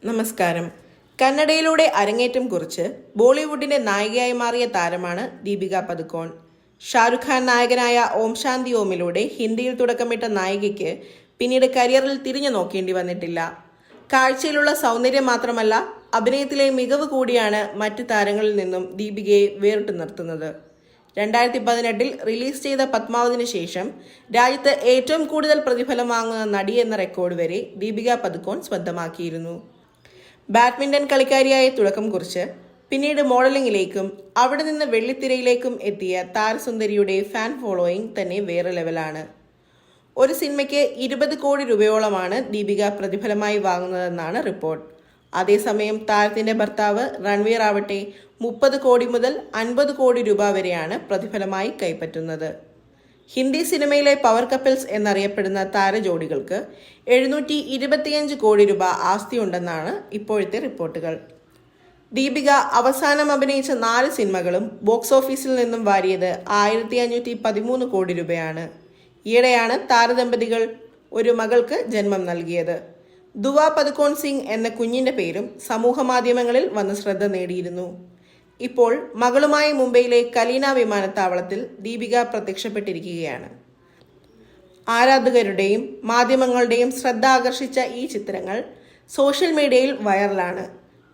നമസ്കാരം. കന്നഡയിലൂടെ അരങ്ങേറ്റം കുറിച്ച് ബോളിവുഡിന്റെ നായികയായി മാറിയ താരമാണ് ദീപിക പദുക്കോൺ. ഷാരുഖ് ഖാൻ നായകനായ ഓം ശാന്തി ഓമിലൂടെ ഹിന്ദിയിൽ തുടക്കമിട്ട നായികയ്ക്ക് പിന്നീട് കരിയറിൽ തിരിഞ്ഞു നോക്കേണ്ടി വന്നിട്ടില്ല. കാഴ്ചയിലുള്ള സൗന്ദര്യം മാത്രമല്ല, അഭിനയത്തിലെ മികവ് കൂടിയാണ് മറ്റ് താരങ്ങളിൽ നിന്നും ദീപികയെ വേറിട്ടു നിർത്തുന്നത്. 2018 റിലീസ് ചെയ്ത പത്മാവതിനു ശേഷം രാജ്യത്ത് ഏറ്റവും കൂടുതൽ പ്രതിഫലം വാങ്ങുന്ന നടി എന്ന റെക്കോർഡ് വരെ ദീപിക പദുക്കോൺ സ്വന്തമാക്കിയിരുന്നു. ബാഡ്മിന്റൺ കളിക്കാരിയായി തുടക്കം കുറിച്ച് പിന്നീട് മോഡലിംഗിലേക്കും അവിടെ നിന്ന് വെള്ളിത്തിരയിലേക്കും എത്തിയ താരസുന്ദരിയുടെ ഫാൻ ഫോളോയിങ് തന്നെ വേറെ ലെവലാണ്. ഒരു സിനിമയ്ക്ക് 20 കോടി രൂപയോളമാണ് ദീപിക പ്രതിഫലമായി വാങ്ങുന്നതെന്നാണ് റിപ്പോർട്ട്. അതേസമയം താരത്തിന്റെ ഭർത്താവ് രൺവീർ ആവട്ടെ 30 കോടി മുതൽ 50 കോടി രൂപ വരെയാണ് പ്രതിഫലമായി കൈപ്പറ്റുന്നത്. ഹിന്ദി സിനിമയിലെ പവർ കപ്പിൾസ് എന്നറിയപ്പെടുന്ന താരജോഡികൾക്ക് 725 കോടി രൂപ ആസ്തിയുണ്ടെന്നാണ് ഇപ്പോഴത്തെ റിപ്പോർട്ടുകൾ. ദീപിക അവസാനം അഭിനയിച്ച 4 സിനിമകളും ബോക്സ് ഓഫീസിൽ നിന്നും വാരിയത് 1513 കോടി രൂപയാണ്. ഈയിടെയാണ് താരദമ്പതികൾ ഒരു മകൾക്ക് ജന്മം നൽകിയത്. ദുവ പദുക്കോൺ സിംഗ് എന്ന കുഞ്ഞിന്റെ പേരും സമൂഹ മാധ്യമങ്ങളിൽ വന്ന് ശ്രദ്ധ നേടിയിരുന്നു. ഇപ്പോൾ മകളുമായി മുംബൈയിലെ കലീന വിമാനത്താവളത്തിൽ ദീപിക പ്രത്യക്ഷപ്പെട്ടിരിക്കുകയാണ്. ആരാധകരുടെയും മാധ്യമങ്ങളുടെയും ശ്രദ്ധ ആകർഷിച്ച ഈ ചിത്രങ്ങൾ സോഷ്യൽ മീഡിയയിൽ വൈറലാണ്.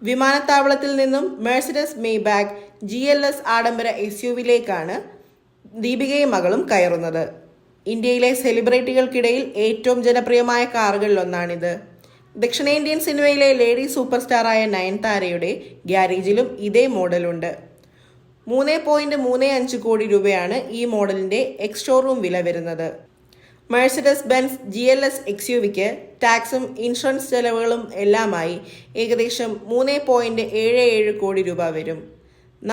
വിമാനത്താവളത്തിൽ നിന്നും മെഴ്സിഡസ് മെയ്ബാക്ക് GLS ആഡംബര SUVയിലേക്കാണ് ദീപികയും മകളും കയറുന്നത്. ഇന്ത്യയിലെ സെലിബ്രിറ്റികൾക്കിടയിൽ ഏറ്റവും ജനപ്രിയമായ കാറുകളിലൊന്നാണിത്. ദക്ഷിണേന്ത്യൻ സിനിമയിലെ ലേഡി സൂപ്പർ സ്റ്റാറായ നയൻതാരയുടെ ഗ്യാരേജിലും ഇതേ മോഡലുണ്ട്. 3.35 കോടി രൂപയാണ് ഈ മോഡലിന്റെ എക്സ്-ഷോറൂം വില വരുന്നത്. മെഴ്സിഡസ് ബെൻസ് GLS XUVക്ക് ടാക്സും ഇൻഷുറൻസ് ചെലവുകളും എല്ലാമായി ഏകദേശം 3.77 കോടി രൂപ വരും.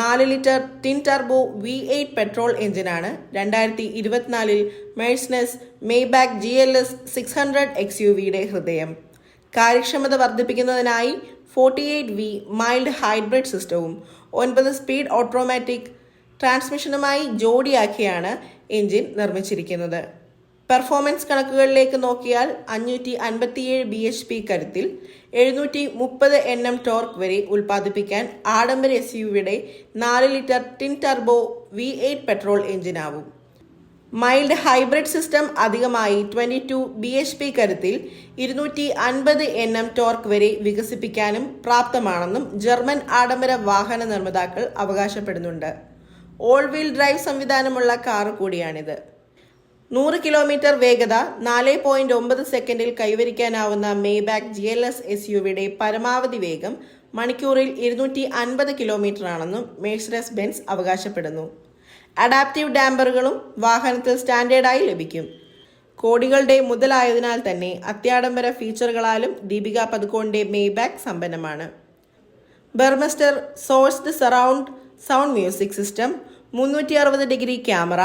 4 litre twin turbo V8 petrol എഞ്ചിനാണ് 2024 മെഴ്സിഡസ് മെയ്ബാക്ക് GLS 600 XUVയുടെ ഹൃദയം. കാര്യക്ഷമത വർദ്ധിപ്പിക്കുന്നതിനായി 48V മൈൽഡ് ഹൈബ്രിഡ് സിസ്റ്റവും 9 സ്പീഡ് ഓട്ടോമാറ്റിക് ട്രാൻസ്മിഷനുമായി ജോഡിയാക്കിയാണ് എഞ്ചിൻ നിർമ്മിച്ചിരിക്കുന്നത്. പെർഫോമൻസ് കണക്കുകളിലേക്ക് നോക്കിയാൽ 557 bhp കരുത്തിൽ 730 Nm ടോർക്ക് വരെ ഉൽപ്പാദിപ്പിക്കാൻ ആഡംബര SUVയുടെ 4 litre twin turbo V8 petrol എഞ്ചിനാവും. മൈൽഡ് ഹൈബ്രിഡ് സിസ്റ്റം അധികമായി 22 bhp കരുത്തിൽ 250 Nm ടോർക്ക് വരെ വികസിപ്പിക്കാനും പ്രാപ്തമാണെന്നും ജർമ്മൻ ആഡംബര വാഹന നിർമ്മാതാക്കൾ അവകാശപ്പെടുന്നുണ്ട്. ഓൾ വീൽ ഡ്രൈവ് സംവിധാനമുള്ള കാർ കൂടിയാണിത്. 100 കിലോമീറ്റർ വേഗത 4.9 സെക്കൻഡിൽ കൈവരിക്കാനാവുന്ന മെയ്ബാക്ക് GLS SUVയുടെ പരമാവധി വേഗം മണിക്കൂറിൽ 250 കിലോമീറ്റർ ആണെന്നും മെഴ്സിഡസ് ബെൻസ് അവകാശപ്പെടുന്നു. അഡാപ്റ്റീവ് ഡാമ്പറുകളും വാഹനത്തിൽ സ്റ്റാൻഡേർഡായി ലഭിക്കും. കോടികളുടെ മുതലായതിനാൽ തന്നെ അത്യാഡംബര ഫീച്ചറുകളാലും ദീപിക പദുക്കോണിന്റെ മെയ്ബാക്ക് സമ്പന്നമാണ്. Burmester sourced surround sound music system, 360 degree camera,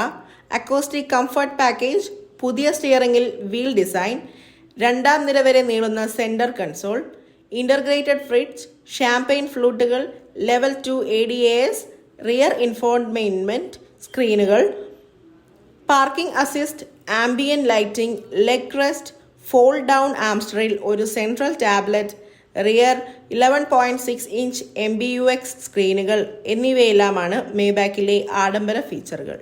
acoustic comfort package, പുതിയ സ്റ്റിയറിംഗിൽ വീൽ ഡിസൈൻ, 2ാം നിര വരെ നീളുന്ന centre console, integrated fridge, champagne ഫ്ലൂട്ടുകൾ, ലെവൽ 2 ADAS, റിയർ ഇൻഫോർമെയിൻമെന്റ് സ്ക്രീനുകൾ, parking assist, ambient lighting, leg rest, fold down ആംസ്റ്ററിൽ ഒരു central tablet, rear 11.6 inch MBUX സ്ക്രീനുകൾ എന്നിവയെല്ലാമാണ് മെയ്ബാക്കിലെ ആഡംബര ഫീച്ചറുകൾ.